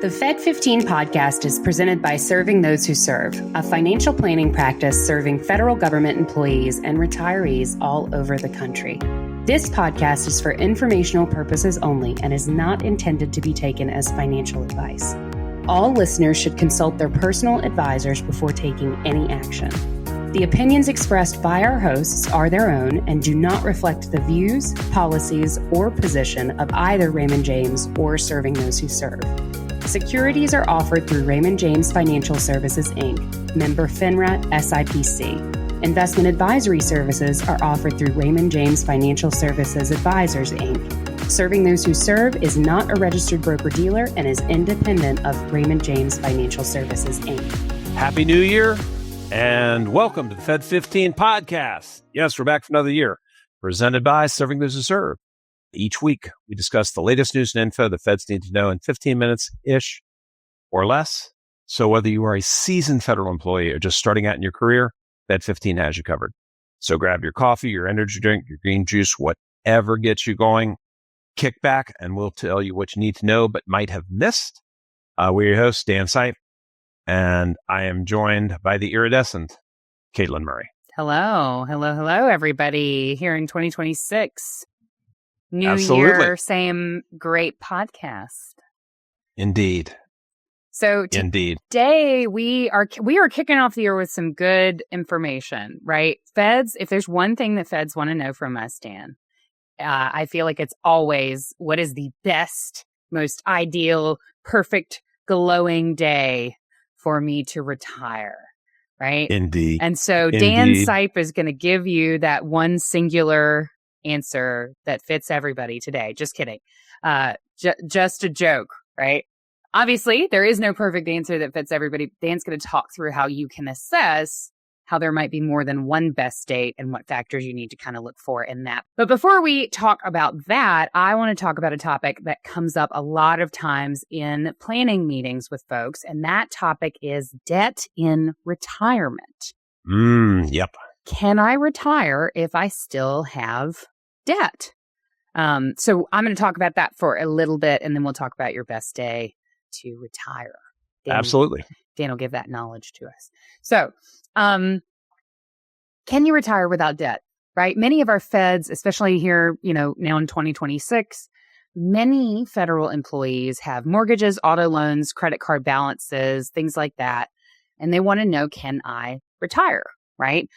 The Fed15 podcast is presented by Serving Those Who Serve, a financial planning practice serving federal government employees and retirees all over the country. This podcast is for informational purposes only and is not intended to be taken as financial advice. All listeners should consult their personal advisors before taking any action. The opinions expressed by our hosts are their own and do not reflect the views, policies, or position of either Raymond James or Serving Those Who Serve. Securities are offered through Raymond James Financial Services, Inc., member FINRA SIPC. Investment advisory services are offered through Raymond James Financial Services Advisors, Inc. Serving Those Who Serve is not a registered broker-dealer and is independent of Raymond James Financial Services, Inc. Happy New Year and welcome to the Fed15 podcast. Yes, we're back for another year, presented by Serving Those Who Serve. Each week, we discuss the latest news and info the Feds need to know in 15 minutes-ish or less. So whether you are a seasoned federal employee or just starting out in your career, Fed15 has you covered. So grab your coffee, your energy drink, your green juice, whatever gets you going. Kick back, and we'll tell you what you need to know but might have missed. We're your hosts, Dan Sipe, and I am joined by the iridescent Katelyn Murray. Hello, everybody. Here in 2026. New Absolutely. Year, same great podcast. Indeed. So today we are kicking off the year with some good information, right? Feds, if there's one thing that Feds want to know from us, Dan, I feel like it's always what is the best, most ideal, perfect, glowing day for me to retire, right? Indeed. And so Dan Sipe is going to give you that one singular answer that fits everybody today. Just kidding. Just a joke, right? Obviously, there is no perfect answer that fits everybody. Dan's going to talk through how you can assess how there might be more than one best date and what factors you need to kind of look for in that. But before we talk about that, I want to talk about a topic that comes up a lot of times in planning meetings with folks, and that topic is debt in retirement. Yep. Can I retire if I still have debt? So I'm going to talk about that for a little bit, and then we'll talk about your best day to retire. Absolutely. Dan will give that knowledge to us. So, can you retire without debt, right? Many of our feds, especially here, now in 2026, many federal employees have mortgages, auto loans, credit card balances, things like that. And they want to know, can I retire, right?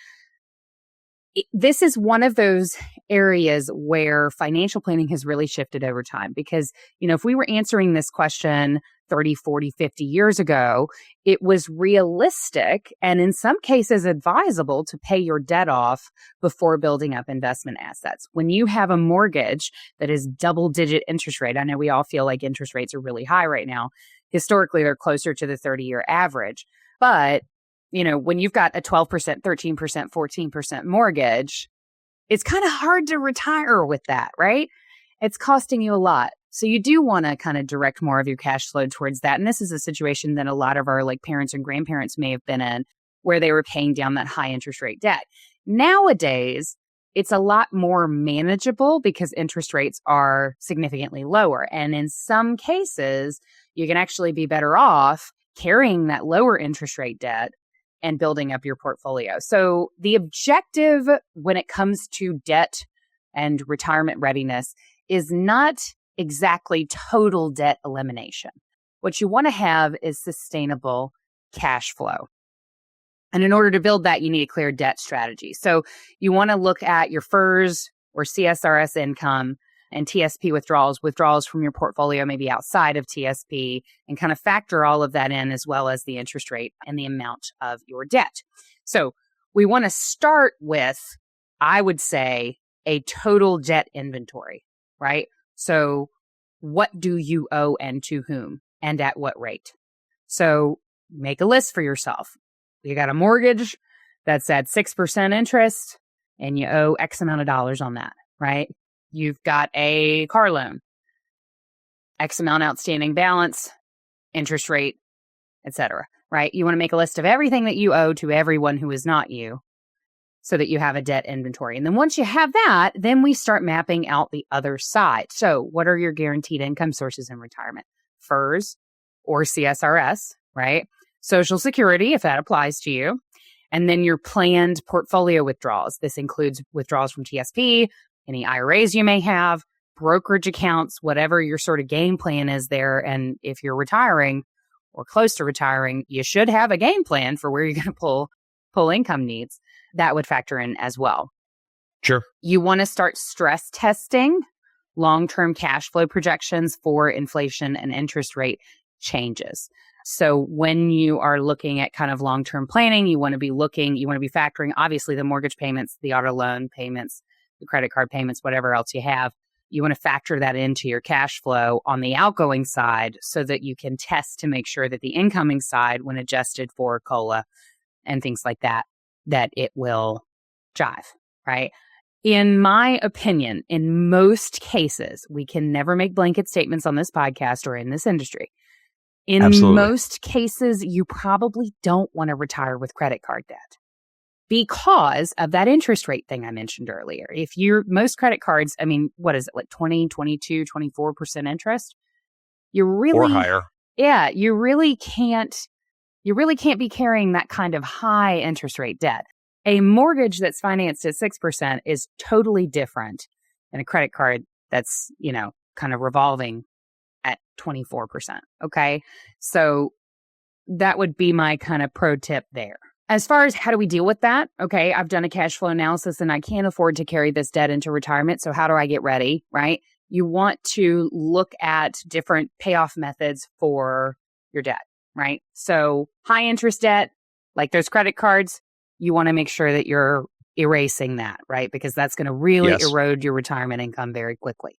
This is one of those areas where financial planning has really shifted over time because, if we were answering this question 30, 40, 50 years ago, it was realistic and in some cases advisable to pay your debt off before building up investment assets. When you have a mortgage that is double-digit interest rate, I know we all feel like interest rates are really high right now. Historically, they're closer to the 30-year average. But when you've got a 12%, 13%, 14% mortgage, it's kind of hard to retire with that, right? It's costing you a lot. So you do want to kind of direct more of your cash flow towards that. And this is a situation that a lot of our parents and grandparents may have been in where they were paying down that high interest rate debt. Nowadays, it's a lot more manageable because interest rates are significantly lower. And in some cases, you can actually be better off carrying that lower interest rate debt and building up your portfolio. So the objective when it comes to debt and retirement readiness is not exactly total debt elimination. What you want to have is sustainable cash flow. And in order to build that, you need a clear debt strategy. So you want to look at your FERS or CSRS income and TSP withdrawals from your portfolio, maybe outside of TSP, and kind of factor all of that in as well as the interest rate and the amount of your debt. So we want to start with, I would say, a total debt inventory, right? So what do you owe and to whom and at what rate? So make a list for yourself. You got a mortgage that's at 6% interest and you owe X amount of dollars on that, right? You've got a car loan, X amount outstanding balance, interest rate, etc., right? You want to make a list of everything that you owe to everyone who is not you so that you have a debt inventory. And then once you have that, then we start mapping out the other side. So what are your guaranteed income sources in retirement? FERS or CSRS, right? Social Security, if that applies to you. And then your planned portfolio withdrawals. This includes withdrawals from TSP, any IRAs you may have, brokerage accounts, whatever your sort of game plan is there. And if you're retiring or close to retiring, you should have a game plan for where you're going to pull income needs. That would factor in as well. Sure. You want to start stress testing long-term cash flow projections for inflation and interest rate changes. So when you are looking at kind of long-term planning, you want to be factoring, obviously, the mortgage payments, the auto loan payments, the credit card payments, whatever else you have. You want to factor that into your cash flow on the outgoing side so that you can test to make sure that the incoming side, when adjusted for COLA and things like that, that it will jive, right? In my opinion, in most cases, we can never make blanket statements on this podcast or in this industry. In Absolutely. most cases, you probably don't want to retire with credit card debt because of that interest rate thing I mentioned earlier. Most credit cards, I mean, what is it, like 20, 22, 24% interest? Or higher. Yeah, you really can't be carrying that kind of high interest rate debt. A mortgage that's financed at 6% is totally different than a credit card that's, kind of revolving at 24%. Okay. So that would be my kind of pro tip there. As far as how do we deal with that? Okay. I've done a cash flow analysis and I can't afford to carry this debt into retirement. So how do I get ready? Right. You want to look at different payoff methods for your debt, right? So high interest debt, like those credit cards, you want to make sure that you're erasing that, right? Because that's going to really erode your retirement income very quickly.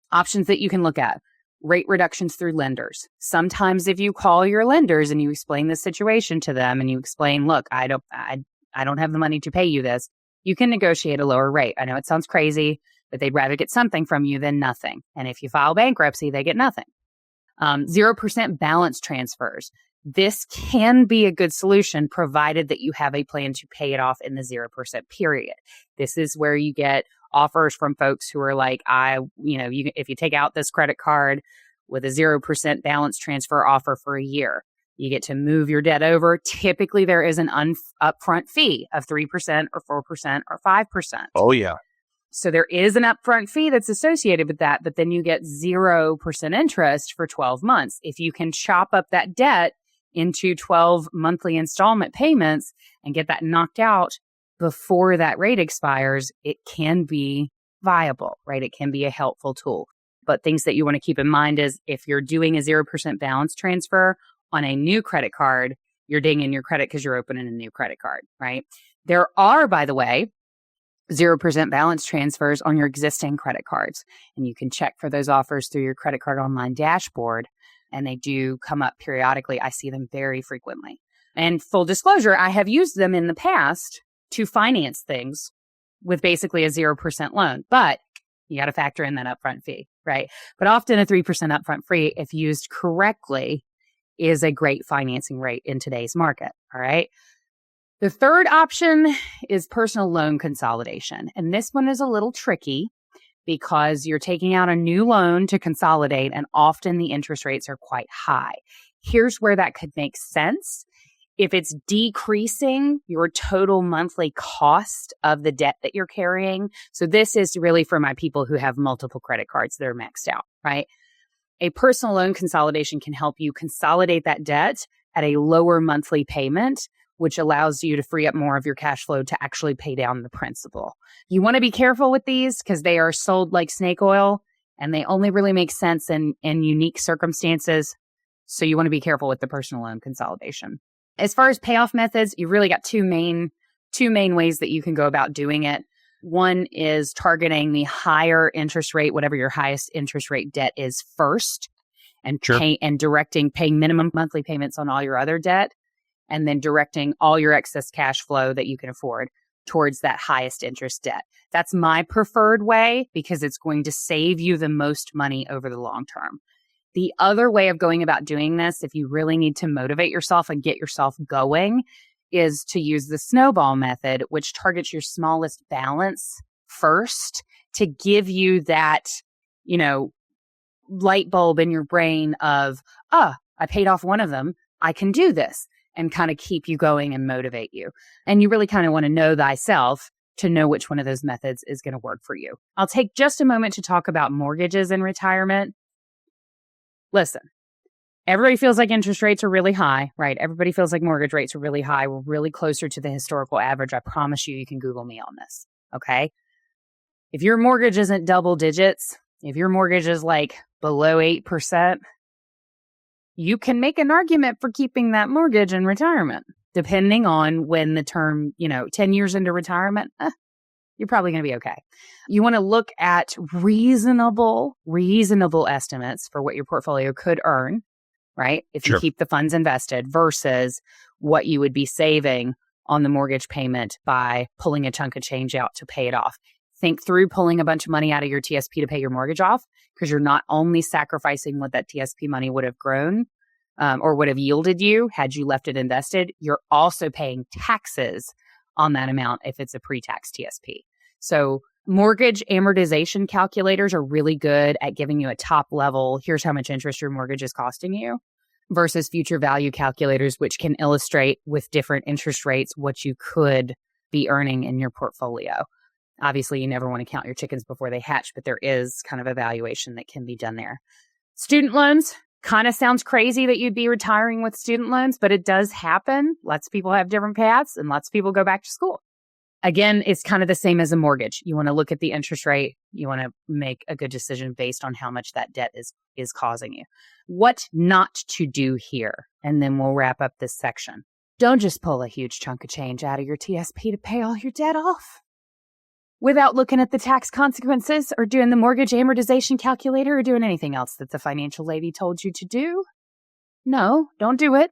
Options that you can look at, rate reductions through lenders. Sometimes if you call your lenders and you explain the situation to them and you explain, look, I don't have the money to pay you this, you can negotiate a lower rate. I know it sounds crazy, but they'd rather get something from you than nothing. And if you file bankruptcy, they get nothing. 0% balance transfers. This can be a good solution provided that you have a plan to pay it off in the 0% period. This is where you get offers from folks who are like, if you take out this credit card with a 0% balance transfer offer for a year, you get to move your debt over. Typically, there is an upfront fee of 3% or 4% or 5%. Oh, yeah. So there is an upfront fee that's associated with that, but then you get 0% interest for 12 months. If you can chop up that debt into 12 monthly installment payments and get that knocked out before that rate expires, it can be viable, right? It can be a helpful tool. But things that you want to keep in mind is if you're doing a 0% balance transfer on a new credit card, you're dinging your credit because you're opening a new credit card, right? There are, by the way, 0% balance transfers on your existing credit cards. And you can check for those offers through your credit card online dashboard. And they do come up periodically. I see them very frequently. And full disclosure, I have used them in the past to finance things with basically a 0% loan. But you got to factor in that upfront fee, right? But often a 3% upfront fee, if used correctly, is a great financing rate in today's market, all right? The third option is personal loan consolidation. And this one is a little tricky because you're taking out a new loan to consolidate, and often the interest rates are quite high. Here's where that could make sense. If it's decreasing your total monthly cost of the debt that you're carrying. So this is really for my people who have multiple credit cards that are maxed out, right? A personal loan consolidation can help you consolidate that debt at a lower monthly payment, which allows you to free up more of your cash flow to actually pay down the principal. You want to be careful with these because they are sold like snake oil and they only really make sense in unique circumstances. So you want to be careful with the personal loan consolidation. As far as payoff methods, you really got two main ways that you can go about doing it. One is targeting the higher interest rate, whatever your highest interest rate debt is first, and paying minimum monthly payments on all your other debt, and then directing all your excess cash flow that you can afford towards that highest interest debt. That's my preferred way because it's going to save you the most money over the long term. The other way of going about doing this, if you really need to motivate yourself and get yourself going, is to use the snowball method, which targets your smallest balance first to give you that, light bulb in your brain of, I paid off one of them. I can do this, and kind of keep you going and motivate you. And you really kind of want to know thyself to know which one of those methods is going to work for you. I'll take just a moment to talk about mortgages in retirement. Listen, everybody feels like interest rates are really high, right? Everybody feels like mortgage rates are really high. We're really closer to the historical average. I promise you can Google me on this, okay? If your mortgage isn't double digits, if your mortgage is like below 8%, you can make an argument for keeping that mortgage in retirement, depending on when the term, 10 years into retirement, you're probably going to be okay. You want to look at reasonable estimates for what your portfolio could earn, right? If you keep the funds invested versus what you would be saving on the mortgage payment by pulling a chunk of change out to pay it off. Think through pulling a bunch of money out of your TSP to pay your mortgage off, because you're not only sacrificing what that TSP money would have grown or would have yielded you had you left it invested, you're also paying taxes on that amount if it's a pre-tax TSP. So mortgage amortization calculators are really good at giving you a top level, here's how much interest your mortgage is costing you, versus future value calculators, which can illustrate with different interest rates what you could be earning in your portfolio. Obviously, you never want to count your chickens before they hatch, but there is kind of evaluation that can be done there. Student loans, kind of sounds crazy that you'd be retiring with student loans, but it does happen. Lots of people have different paths and lots of people go back to school. Again, it's kind of the same as a mortgage. You want to look at the interest rate. You want to make a good decision based on how much that debt is causing you. What not to do here, and then we'll wrap up this section. Don't just pull a huge chunk of change out of your TSP to pay all your debt off without looking at the tax consequences or doing the mortgage amortization calculator or doing anything else that the financial lady told you to do. No, don't do it.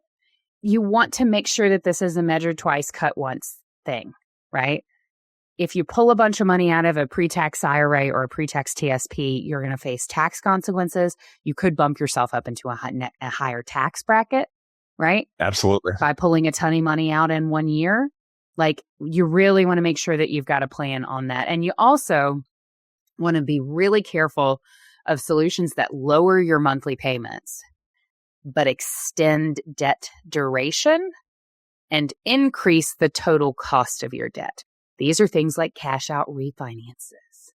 You want to make sure that this is a measure twice, cut once thing, right? If you pull a bunch of money out of a pre-tax IRA or a pre-tax TSP, you're going to face tax consequences. You could bump yourself up into a higher tax bracket, right? Absolutely. By pulling a ton of money out in 1 year. Like, you really want to make sure that you've got a plan on that. And you also want to be really careful of solutions that lower your monthly payments, but extend debt duration and increase the total cost of your debt. These are things like cash out refinances,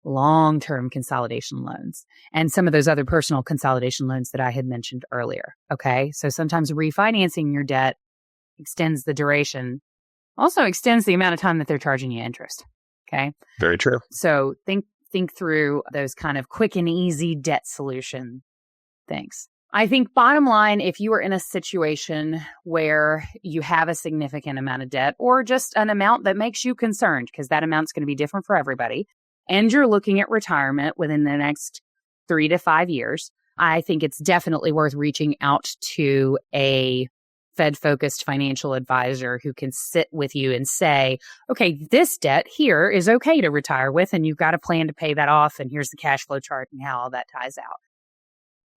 long-term consolidation loans, and some of those other personal consolidation loans that I had mentioned earlier. Okay. So sometimes refinancing your debt extends the duration, also extends the amount of time that they're charging you interest. Okay. Very true. So think through those kind of quick and easy debt solution things. I think bottom line, if you are in a situation where you have a significant amount of debt or just an amount that makes you concerned, because that amount's going to be different for everybody, and you're looking at retirement within the next 3 to 5 years, I think it's definitely worth reaching out to a Fed-focused financial advisor who can sit with you and say, okay, this debt here is okay to retire with, and you've got a plan to pay that off, and here's the cash flow chart and how all that ties out.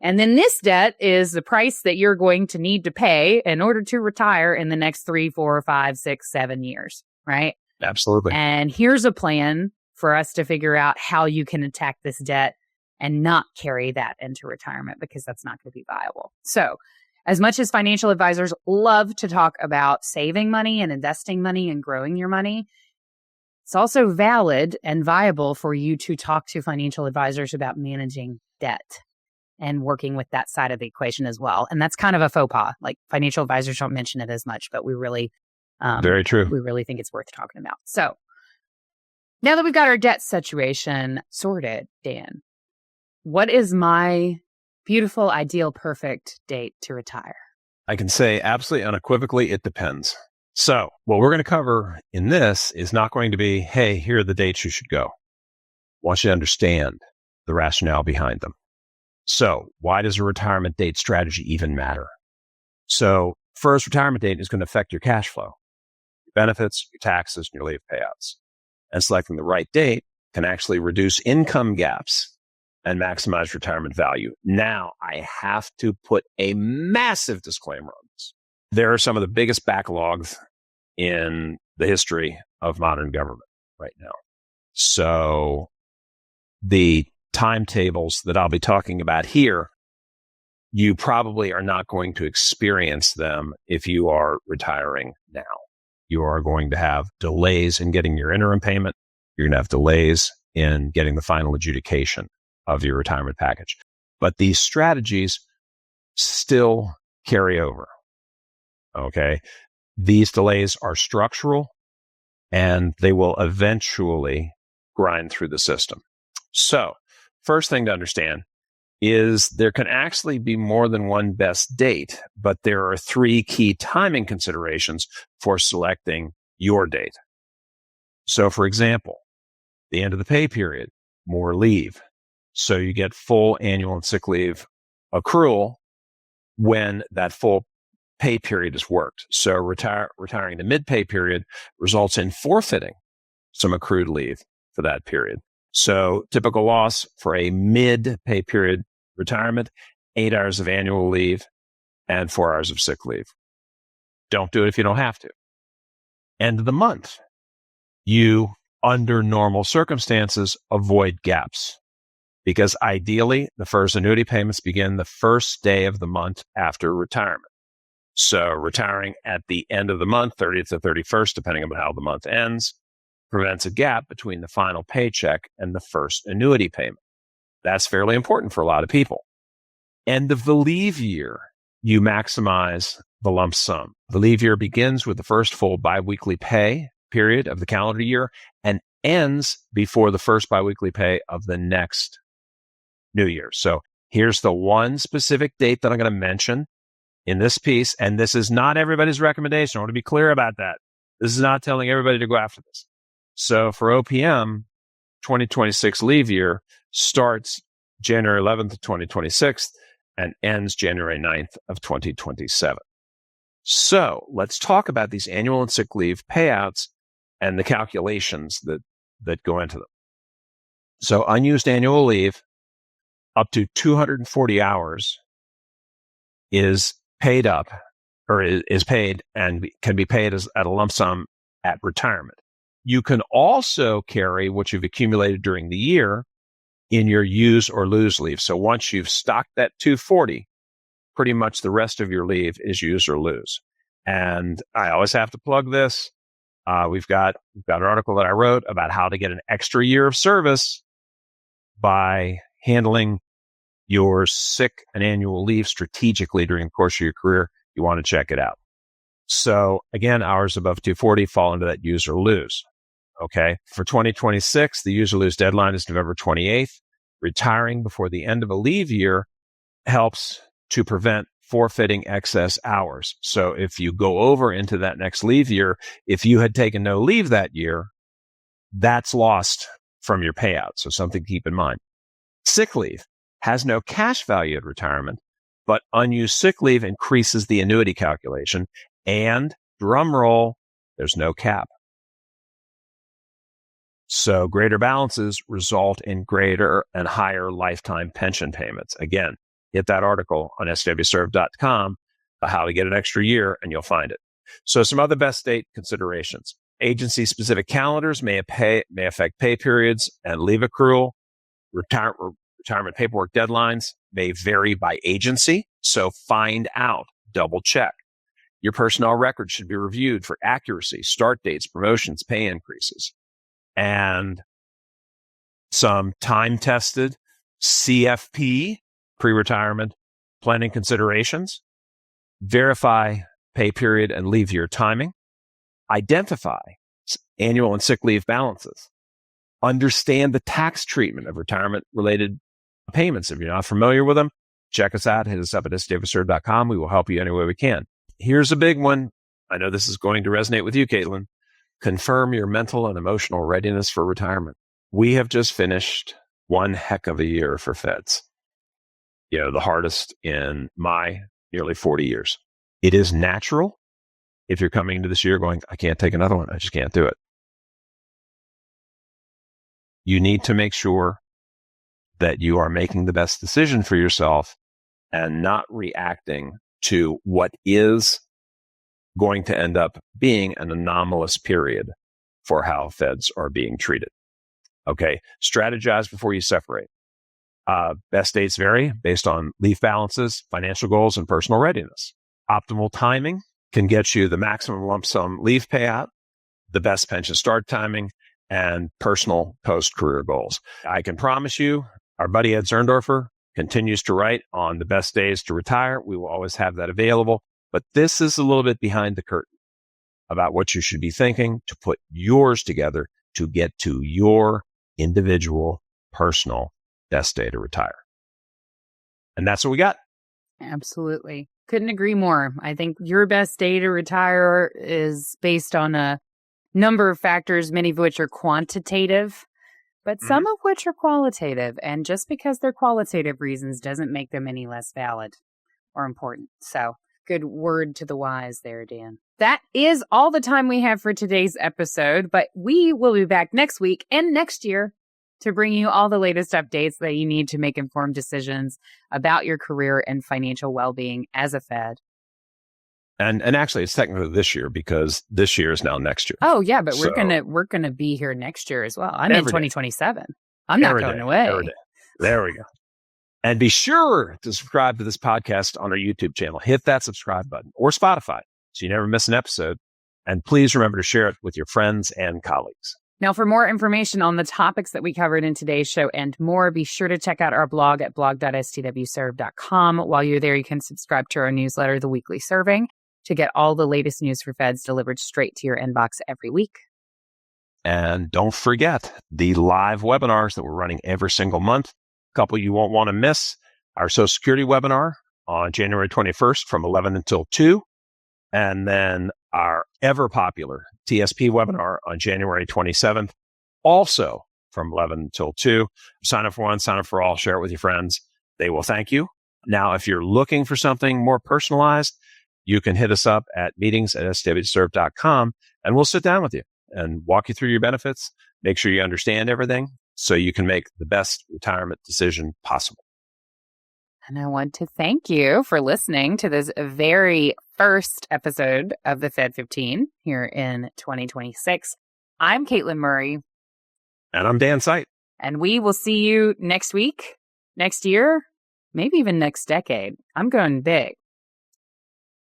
And then this debt is the price that you're going to need to pay in order to retire in the next 3, 4, 5, 6, 7 years, right? Absolutely. And here's a plan for us to figure out how you can attack this debt and not carry that into retirement, because that's not going to be viable. So as much as financial advisors love to talk about saving money and investing money and growing your money, it's also valid and viable for you to talk to financial advisors about managing debt and working with that side of the equation as well. And that's kind of a faux pas. Like, financial advisors don't mention it as much, but we really, very true. We really think it's worth talking about. So now that we've got our debt situation sorted, Dan, what is my beautiful, ideal, perfect date to retire? I can say absolutely unequivocally, it depends. So what we're going to cover in this is not going to be, hey, here are the dates you should go. I want you to understand the rationale behind them. So why does a retirement date strategy even matter? So first, retirement date is going to affect your cash flow, your benefits, your taxes, and your leave payouts. And selecting the right date can actually reduce income gaps and maximize retirement value. Now, I have to put a massive disclaimer on this. There are some of the biggest backlogs in the history of modern government right now. So the timetables that I'll be talking about here, you probably are not going to experience them if you are retiring now. You are going to have delays in getting your interim payment. You're going to have delays in getting the final adjudication of your retirement package. But these strategies still carry over. Okay. These delays are structural and they will eventually grind through the system. So, first thing to understand is there can actually be more than one best date, but there are three key timing considerations for selecting your date. So, for example, the end of the pay period, more leave. So you get full annual and sick leave accrual when that full pay period is worked. So retiring the mid-pay period results in forfeiting some accrued leave for that period. So typical loss for a mid-pay period retirement, 8 hours of annual leave and 4 hours of sick leave. Don't do it if you don't have to. End of the month, you, under normal circumstances, avoid gaps because ideally the FERS annuity payments begin the first day of the month after retirement. So retiring at the end of the month, 30th to 31st, depending on how the month ends, prevents a gap between the final paycheck and the first annuity payment. That's fairly important for a lot of people. End of the leave year, you maximize the lump sum. The leave year begins with the first full biweekly pay period of the calendar year and ends before the first biweekly pay of the next new year. So here's the one specific date that I'm going to mention in this piece, and this is not everybody's recommendation. I want to be clear about that. This is not telling everybody to go after this. So for OPM, 2026 leave year starts January 11th of 2026 and ends January 9th of 2027. So let's talk about these annual and sick leave payouts and the calculations that go into them. So unused annual leave up to 240 hours is paid up or is paid and can be paid as at a lump sum at retirement. You can also carry what you've accumulated during the year in your use or lose leave. So once you've stocked that 240, pretty much the rest of your leave is use or lose. And I always have to plug this. We've got an article that I wrote about how to get an extra year of service by handling your sick and annual leave strategically during the course of your career. You want to check it out. So again, hours above 240 fall into that use or lose. Okay. For 2026, the use or lose deadline is November 28th. Retiring before the end of a leave year helps to prevent forfeiting excess hours. So if you go over into that next leave year, if you had taken no leave that year, that's lost from your payout. So something to keep in mind. Sick leave has no cash value at retirement, but unused sick leave increases the annuity calculation. And drum roll, there's no cap. So greater balances result in greater and higher lifetime pension payments. Again, hit that article on STWServe.com about how to get an extra year and you'll find it. So some other best date considerations. Agency-specific calendars may affect pay periods and leave accrual. Retirement paperwork deadlines may vary by agency. So find out, double check. Your personnel record should be reviewed for accuracy, start dates, promotions, pay increases. And some time-tested CFP, pre-retirement planning considerations, verify pay period and leave year timing, identify annual and sick leave balances, understand the tax treatment of retirement-related payments. If you're not familiar with them, check us out. Hit us up at STWS.com. We will help you any way we can. Here's a big one. I know this is going to resonate with you, Katelyn. Confirm your mental and emotional readiness for retirement. We have just finished one heck of a year for Feds. The hardest in my nearly 40 years. It is natural if you're coming into this year going, I can't take another one. I just can't do it. You need to make sure that you are making the best decision for yourself and not reacting to what is going to end up being an anomalous period for how Feds are being treated. Okay. Strategize before you separate. Best dates vary based on leave balances, financial goals, and personal readiness. Optimal timing can get you the maximum lump sum leave payout, the best pension start timing, and personal post-career goals. I can promise you, our buddy Ed Zerndorfer continues to write on the best days to retire. We will always have that available. But this is a little bit behind the curtain about what you should be thinking to put yours together to get to your individual, personal best day to retire. And that's what we got. Absolutely. Couldn't agree more. I think your best day to retire is based on a number of factors, many of which are quantitative, but some of which are qualitative. And just because they're qualitative reasons doesn't make them any less valid or important. So good word to the wise there, Dan. That is all the time we have for today's episode, but we will be back next week and next year to bring you all the latest updates that you need to make informed decisions about your career and financial well-being as a Fed. And actually, it's technically this year because this year is now next year. Oh yeah, but we're gonna be here next year as well. I'm in 2027. I'm not going away. Every day. There we go. And be sure to subscribe to this podcast on our YouTube channel. Hit that subscribe button or Spotify so you never miss an episode. And please remember to share it with your friends and colleagues. Now, for more information on the topics that we covered in today's show and more, be sure to check out our blog at blog.stwserve.com. While you're there, you can subscribe to our newsletter, The Weekly Serving, to get all the latest news for Feds delivered straight to your inbox every week. And don't forget the live webinars that we're running every single month. A couple you won't want to miss. Our Social Security webinar on January 21st from 11 until 2. And then our ever popular TSP webinar on January 27th, also from 11 until 2. Sign up for one, sign up for all, share it with your friends. They will thank you. Now, if you're looking for something more personalized, you can hit us up at meetings@stwserve.com and we'll sit down with you and walk you through your benefits, make sure you understand everything so you can make the best retirement decision possible. And I want to thank you for listening to this very first episode of the Fed15 here in 2026. I'm Katelyn Murray. And I'm Dan Sight. And we will see you next week, next year, maybe even next decade. I'm going big.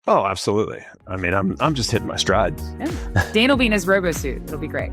Oh, absolutely. I mean, I'm just hitting my stride. Yeah. Dan will be in his robo suit. It'll be great.